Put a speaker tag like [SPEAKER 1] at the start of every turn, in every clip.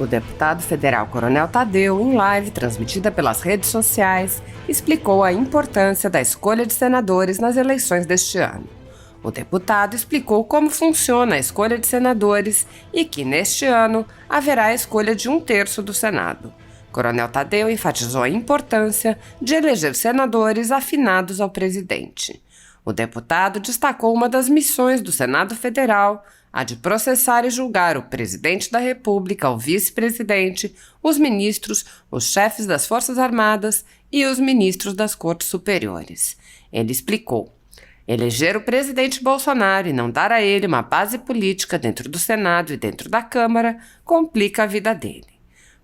[SPEAKER 1] O deputado federal Coronel Tadeu, em live transmitida pelas redes sociais, explicou a importância da escolha de senadores nas eleições deste ano. O deputado explicou como funciona a escolha de senadores e que, neste ano, haverá a escolha de 1/3 do Senado. Coronel Tadeu enfatizou a importância de eleger senadores afinados ao presidente. O deputado destacou uma das missões do Senado Federal, a de processar e julgar o presidente da República, o vice-presidente, os ministros, os chefes das Forças Armadas e os ministros das Cortes Superiores. Ele explicou: eleger o presidente Bolsonaro e não dar a ele uma base política dentro do Senado e dentro da Câmara complica a vida dele.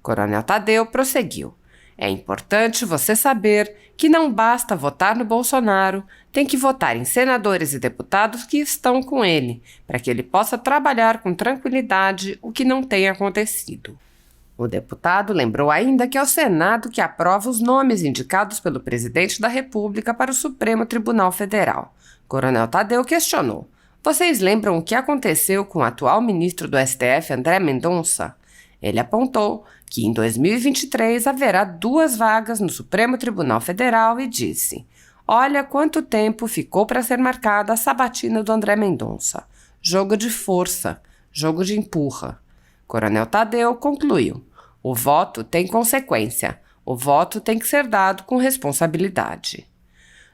[SPEAKER 1] Coronel Tadeu prosseguiu: é importante você saber que não basta votar no Bolsonaro, tem que votar em senadores e deputados que estão com ele, para que ele possa trabalhar com tranquilidade, o que não tem acontecido. O deputado lembrou ainda que é o Senado que aprova os nomes indicados pelo presidente da República para o Supremo Tribunal Federal. Coronel Tadeu questionou: vocês lembram o que aconteceu com o atual ministro do STF, André Mendonça? Ele apontou que em 2023 haverá 2 vagas no Supremo Tribunal Federal e disse: olha quanto tempo ficou para ser marcada a sabatina do André Mendonça. Jogo de força, jogo de empurra. Coronel Tadeu concluiu: o voto tem consequência, o voto tem que ser dado com responsabilidade.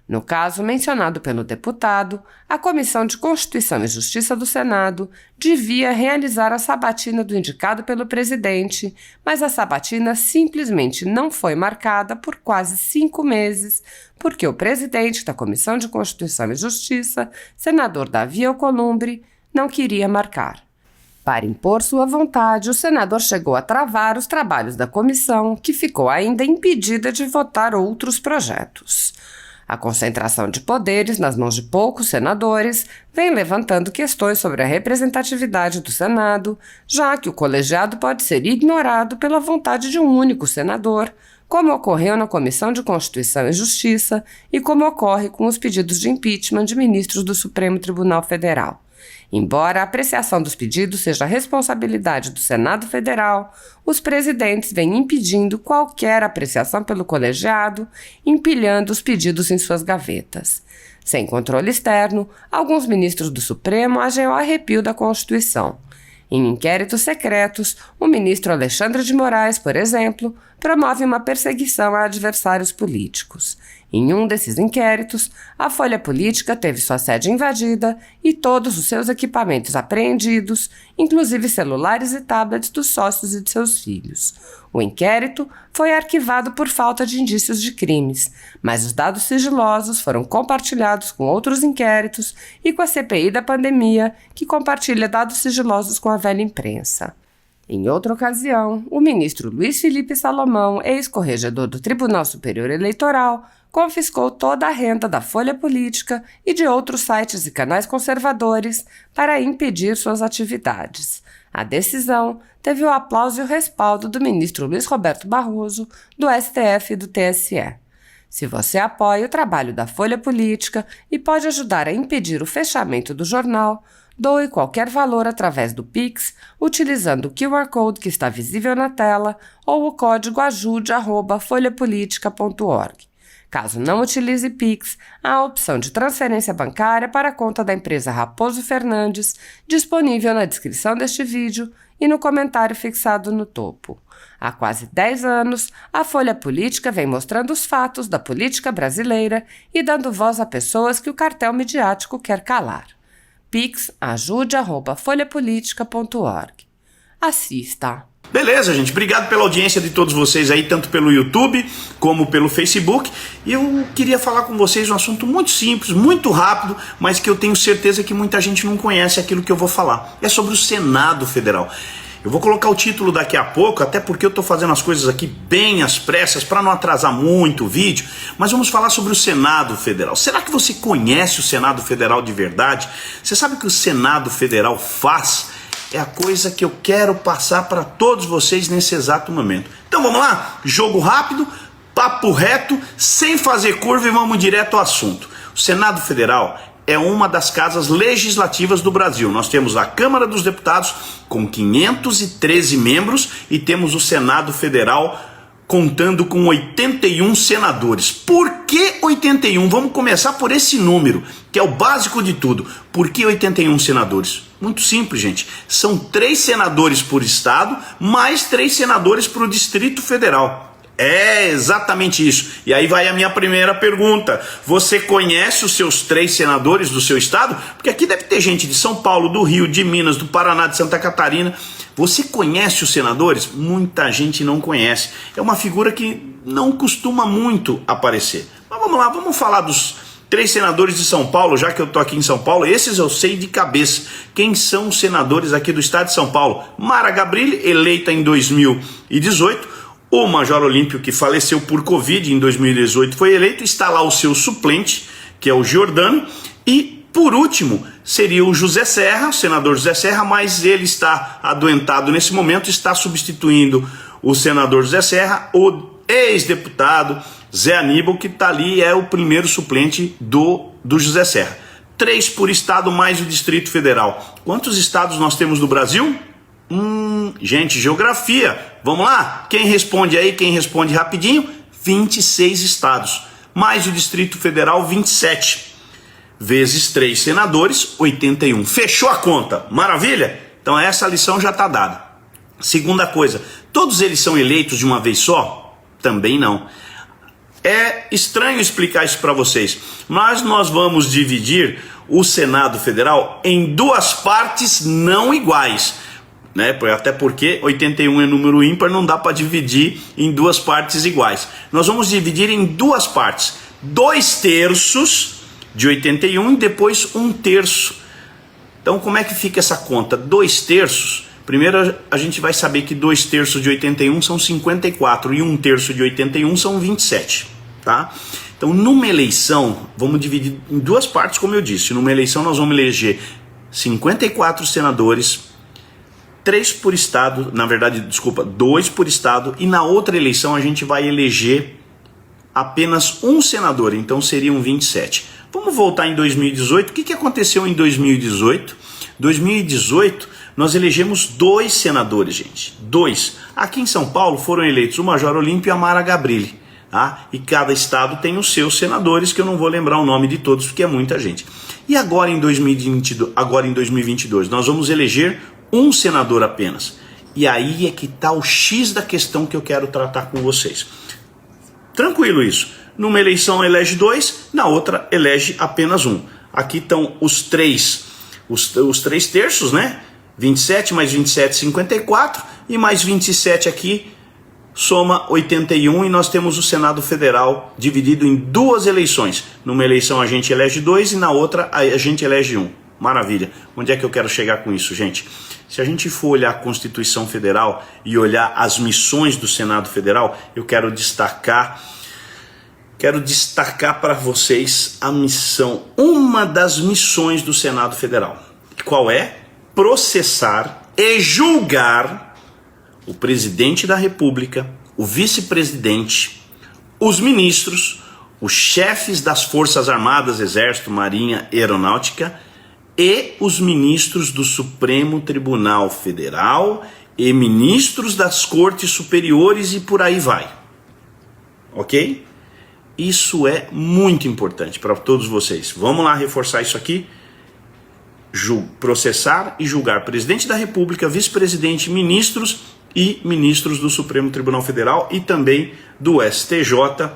[SPEAKER 1] No caso mencionado pelo deputado, a Comissão de Constituição e Justiça do Senado devia realizar a sabatina do indicado pelo presidente, mas a sabatina simplesmente não foi marcada por quase 5 meses, porque o presidente da Comissão de Constituição e Justiça, senador Davi Alcolumbre, não queria marcar. Para impor sua vontade, o senador chegou a travar os trabalhos da comissão, que ficou ainda impedida de votar outros projetos. A concentração de poderes nas mãos de poucos senadores vem levantando questões sobre a representatividade do Senado, já que o colegiado pode ser ignorado pela vontade de um único senador, como ocorreu na Comissão de Constituição e Justiça e como ocorre com os pedidos de impeachment de ministros do Supremo Tribunal Federal. Embora a apreciação dos pedidos seja a responsabilidade do Senado Federal, os presidentes vêm impedindo qualquer apreciação pelo colegiado, empilhando os pedidos em suas gavetas. Sem controle externo, alguns ministros do Supremo agem ao arrepio da Constituição. Em inquéritos secretos, o ministro Alexandre de Moraes, por exemplo, promove uma perseguição a adversários políticos. Em um desses inquéritos, a Folha Política teve sua sede invadida e todos os seus equipamentos apreendidos, inclusive celulares e tablets dos sócios e de seus filhos. O inquérito foi arquivado por falta de indícios de crimes, mas os dados sigilosos foram compartilhados com outros inquéritos e com a CPI da pandemia, que compartilha dados sigilosos com a velha imprensa. Em outra ocasião, o ministro Luiz Felipe Salomão, ex-corregedor do Tribunal Superior Eleitoral, confiscou toda a renda da Folha Política e de outros sites e canais conservadores para impedir suas atividades. A decisão teve o aplauso e o respaldo do ministro Luiz Roberto Barroso, do STF e do TSE. Se você apoia o trabalho da Folha Política e pode ajudar a impedir o fechamento do jornal, doe qualquer valor através do Pix, utilizando o QR Code que está visível na tela ou o código ajude@folhapolitica.org. Caso não utilize Pix, há a opção de transferência bancária para a conta da empresa Raposo Fernandes, disponível na descrição deste vídeo e no comentário fixado no topo. Há quase 10 anos, a Folha Política vem mostrando os fatos da política brasileira e dando voz a pessoas que o cartel midiático quer calar. Pix ajude@folhapolitica.org. Assista!
[SPEAKER 2] Beleza, gente. Obrigado pela audiência de todos vocês aí, tanto pelo YouTube como pelo Facebook. E eu queria falar com vocês um assunto muito simples, muito rápido, mas que eu tenho certeza que muita gente não conhece aquilo que eu vou falar. É sobre o Senado Federal. Eu vou colocar o título daqui a pouco, até porque eu estou fazendo as coisas aqui bem às pressas para não atrasar muito o vídeo, mas vamos falar sobre o Senado Federal. Será que você conhece o Senado Federal de verdade? Você sabe o que o Senado Federal faz? É a coisa que eu quero passar para todos vocês nesse exato momento. Então vamos lá? Jogo rápido, papo reto, sem fazer curva e vamos direto ao assunto. O Senado Federal é uma das casas legislativas do Brasil. Nós temos a Câmara dos Deputados com 513 membros e temos o Senado Federal contando com 81 senadores. Por que 81? Vamos começar por esse número, que é o básico de tudo. Por que 81 senadores? Muito simples, gente. São 3 senadores por estado, mais 3 senadores para o Distrito Federal. É exatamente isso. E aí vai a minha primeira pergunta. Você conhece os seus 3 senadores do seu estado? Porque aqui deve ter gente de São Paulo, do Rio, de Minas, do Paraná, de Santa Catarina. Você conhece os senadores? Muita gente não conhece. É uma figura que não costuma muito aparecer. Mas vamos lá, vamos falar dos 3 senadores de São Paulo, já que eu tô aqui em São Paulo. Esses eu sei de cabeça. Quem são os senadores aqui do estado de São Paulo? Mara Gabrilli, eleita em 2018. O Major Olímpio, que faleceu por Covid em 2018, foi eleito. Está lá o seu suplente, que é o Giordano. E, por último, seria o José Serra, o senador José Serra, mas ele está adoentado nesse momento, está substituindo o senador José Serra, o ex-deputado Zé Aníbal, que está ali, é o primeiro suplente do José Serra. 3 por estado, mais o Distrito Federal. Quantos estados nós temos no Brasil? Gente, geografia. Vamos lá? Quem responde aí? Quem responde rapidinho? 26 estados. Mais o Distrito Federal, 27. Vezes 3 senadores, 81. Fechou a conta? Maravilha? Então essa lição já está dada. Segunda coisa, todos eles são eleitos de uma vez só? Também não. É estranho explicar isso para vocês, mas nós vamos dividir o Senado Federal em 2 partes não iguais. Né? Até porque 81 é número ímpar, não dá para dividir em 2 partes iguais. Nós vamos dividir em 2 partes. 2/3 de 81 e depois 1/3. Então como é que fica essa conta? 2/3. Primeiro a gente vai saber que 2/3 de 81 são 54 e 1/3 de 81 são 27. Tá? Então numa eleição, vamos dividir em 2 partes, como eu disse. Numa eleição nós vamos eleger 54 senadores, 3 por estado, na verdade, 2 por estado, e na outra eleição a gente vai eleger apenas um senador, então seriam 27. Vamos voltar em 2018, o que aconteceu em 2018? 2018 nós elegemos 2 senadores, gente, 2. Aqui em São Paulo foram eleitos o Major Olímpio e a Mara Gabrilli, tá? E cada estado tem os seus senadores, que eu não vou lembrar o nome de todos, porque é muita gente. E agora em 2022 nós vamos eleger um senador apenas. E aí é que está o X da questão que eu quero tratar com vocês. Tranquilo isso. Numa eleição elege 2, na outra elege apenas um. Aqui estão os 3 terços, né? 27 mais 27, 54. E mais 27 aqui, soma 81. E nós temos o Senado Federal dividido em 2 eleições. Numa eleição a gente elege 2 e na outra a gente elege 1. Maravilha. Onde é que eu quero chegar com isso, gente? Se a gente for olhar a Constituição Federal e olhar as missões do Senado Federal, eu quero destacar para vocês a missão, uma das missões do Senado Federal. Qual é? Processar e julgar o presidente da República, o vice-presidente, os ministros, os chefes das Forças Armadas, Exército, Marinha e Aeronáutica, e os ministros do Supremo Tribunal Federal e ministros das Cortes Superiores e por aí vai. Ok? Isso é muito importante para todos vocês. Vamos lá reforçar isso aqui. Processar e julgar presidente da República, vice-presidente, ministros e ministros do Supremo Tribunal Federal e também do STJ,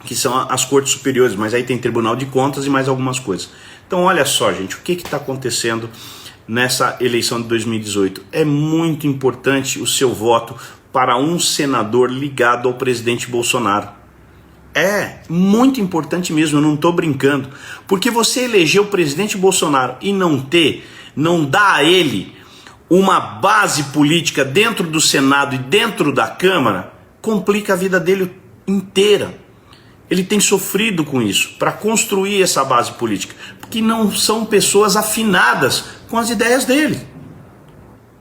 [SPEAKER 2] que são as Cortes Superiores, mas aí tem Tribunal de Contas e mais algumas coisas. Então olha só, gente, o que está acontecendo nessa eleição de 2018? É muito importante o seu voto para um senador ligado ao presidente Bolsonaro. É muito importante mesmo, eu não estou brincando. Porque você elegeu o presidente Bolsonaro e não dá a ele uma base política dentro do Senado e dentro da Câmara, complica a vida dele inteira. Ele tem sofrido com isso, para construir essa base política, porque não são pessoas afinadas com as ideias dele.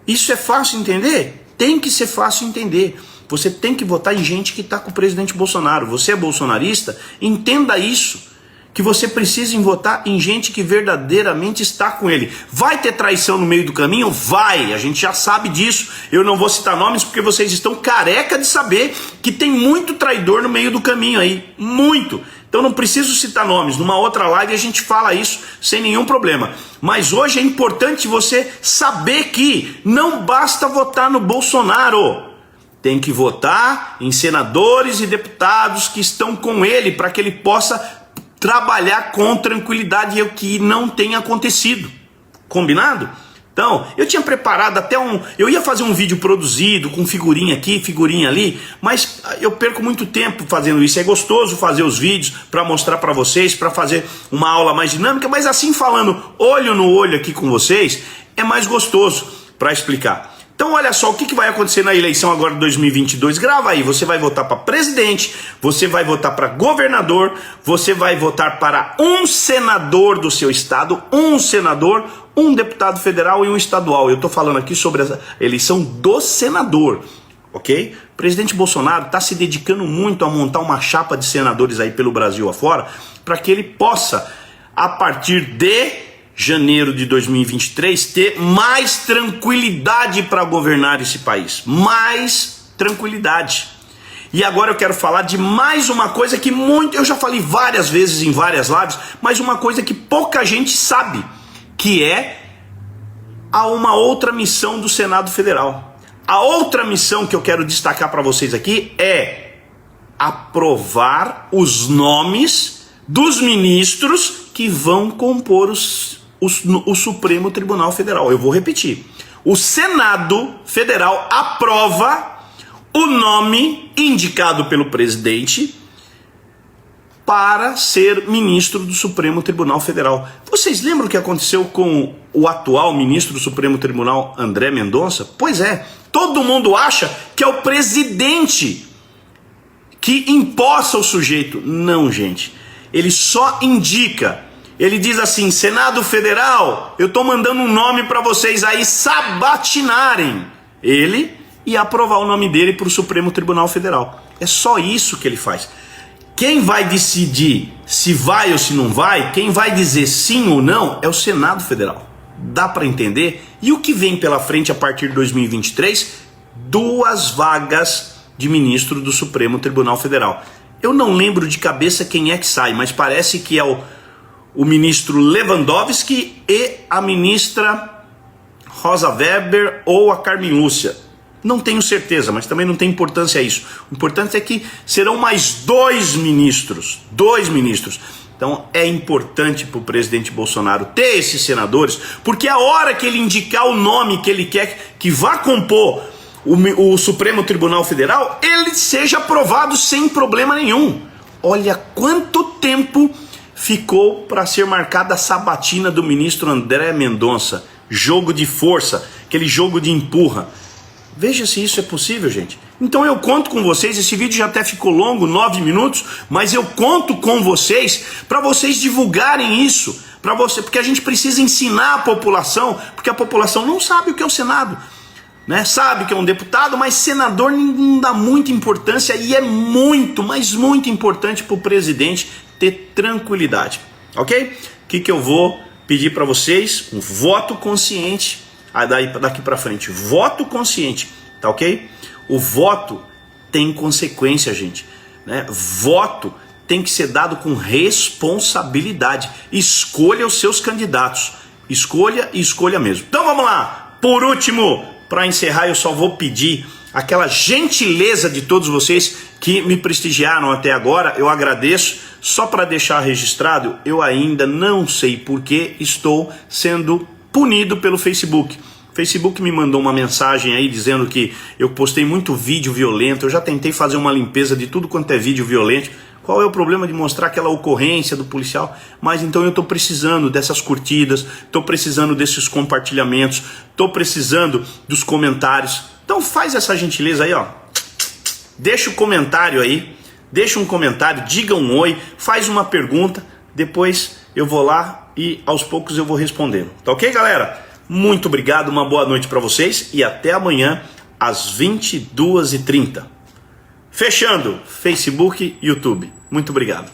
[SPEAKER 2] Isso é fácil entender? Tem que ser fácil entender. Você tem que votar em gente que está com o presidente Bolsonaro. Você é bolsonarista? Entenda isso, que você precisa votar em gente que verdadeiramente está com ele. Vai ter traição no meio do caminho? Vai, a gente já sabe disso. Eu não vou citar nomes porque vocês estão careca de saber que tem muito traidor no meio do caminho aí, muito. Então não preciso citar nomes, numa outra live a gente fala isso sem nenhum problema. Mas hoje é importante você saber que não basta votar no Bolsonaro. Tem que votar em senadores e deputados que estão com ele para que ele possa trabalhar com tranquilidade, e o que não tem acontecido. Combinado? Então, eu tinha preparado até eu ia fazer um vídeo produzido, com figurinha aqui, figurinha ali, mas eu perco muito tempo fazendo isso. É gostoso fazer os vídeos para mostrar para vocês, para fazer uma aula mais dinâmica, mas assim falando olho no olho aqui com vocês, é mais gostoso para explicar. Então olha só, o que vai acontecer na eleição agora de 2022, grava aí, você vai votar para presidente, você vai votar para governador, você vai votar para um senador do seu estado, um senador, um deputado federal e um estadual. Eu estou falando aqui sobre a eleição do senador, ok? O presidente Bolsonaro está se dedicando muito a montar uma chapa de senadores aí pelo Brasil afora, para que ele possa, a partir de janeiro de 2023, ter mais tranquilidade para governar esse país. Mais tranquilidade. E agora eu quero falar de mais uma coisa que eu já falei várias vezes em várias lives, mas uma coisa que pouca gente sabe, que é uma outra missão do Senado Federal. A outra missão que eu quero destacar para vocês aqui é aprovar os nomes dos ministros que vão compor o Supremo Tribunal Federal. Eu vou repetir. O Senado Federal aprova o nome indicado pelo presidente para ser ministro do Supremo Tribunal Federal. Vocês lembram o que aconteceu com o atual ministro do Supremo Tribunal, André Mendonça? Pois é, todo mundo acha que é o presidente que imposta o sujeito. Não, gente. Ele só indica. Ele diz assim: Senado Federal, eu estou mandando um nome para vocês aí sabatinarem ele e aprovar o nome dele para o Supremo Tribunal Federal. É só isso que ele faz. Quem vai decidir se vai ou se não vai, quem vai dizer sim ou não, é o Senado Federal. Dá para entender? E o que vem pela frente a partir de 2023? 2 vagas de ministro do Supremo Tribunal Federal. Eu não lembro de cabeça quem é que sai, mas parece que é o ministro Lewandowski e a ministra Rosa Weber ou a Carmen Lúcia. Não tenho certeza, mas também não tem importância isso. O importante é que serão mais 2 ministros. 2 ministros. Então é importante para o presidente Bolsonaro ter esses senadores, porque a hora que ele indicar o nome que ele quer que vá compor o Supremo Tribunal Federal, ele seja aprovado sem problema nenhum. Olha quanto tempo ficou para ser marcada a sabatina do ministro André Mendonça. Jogo de força, aquele jogo de empurra. Veja se isso é possível, gente. Então eu conto com vocês, esse vídeo já até ficou longo, 9 minutos, mas eu conto com vocês para vocês divulgarem isso, porque a gente precisa ensinar a população, porque a população não sabe o que é o Senado, né? Sabe que é um deputado, mas senador não dá muita importância, e é muito, mas muito importante para o presidente ter tranquilidade, ok? O que eu vou pedir para vocês? Um voto consciente. Daqui para frente, voto consciente, tá ok? O voto tem consequência, gente, né? Voto tem que ser dado com responsabilidade. Escolha os seus candidatos, escolha e escolha mesmo. Então vamos lá, por último, para encerrar, eu só vou pedir aquela gentileza de todos vocês que me prestigiaram até agora. Eu agradeço. Só para deixar registrado, eu ainda não sei por que estou sendo punido pelo Facebook. O Facebook me mandou uma mensagem aí dizendo que eu postei muito vídeo violento. Eu já tentei fazer uma limpeza de tudo quanto é vídeo violento. Qual é o problema de mostrar aquela ocorrência do policial? Mas então eu estou precisando dessas curtidas, estou precisando desses compartilhamentos, estou precisando dos comentários. Então faz essa gentileza aí, ó. Deixa o comentário aí, deixa um comentário, diga um oi, faz uma pergunta, depois eu vou lá e aos poucos eu vou respondendo. Tá ok, galera? Muito obrigado, uma boa noite para vocês e até amanhã às 22h30. Fechando, Facebook e YouTube. Muito obrigado.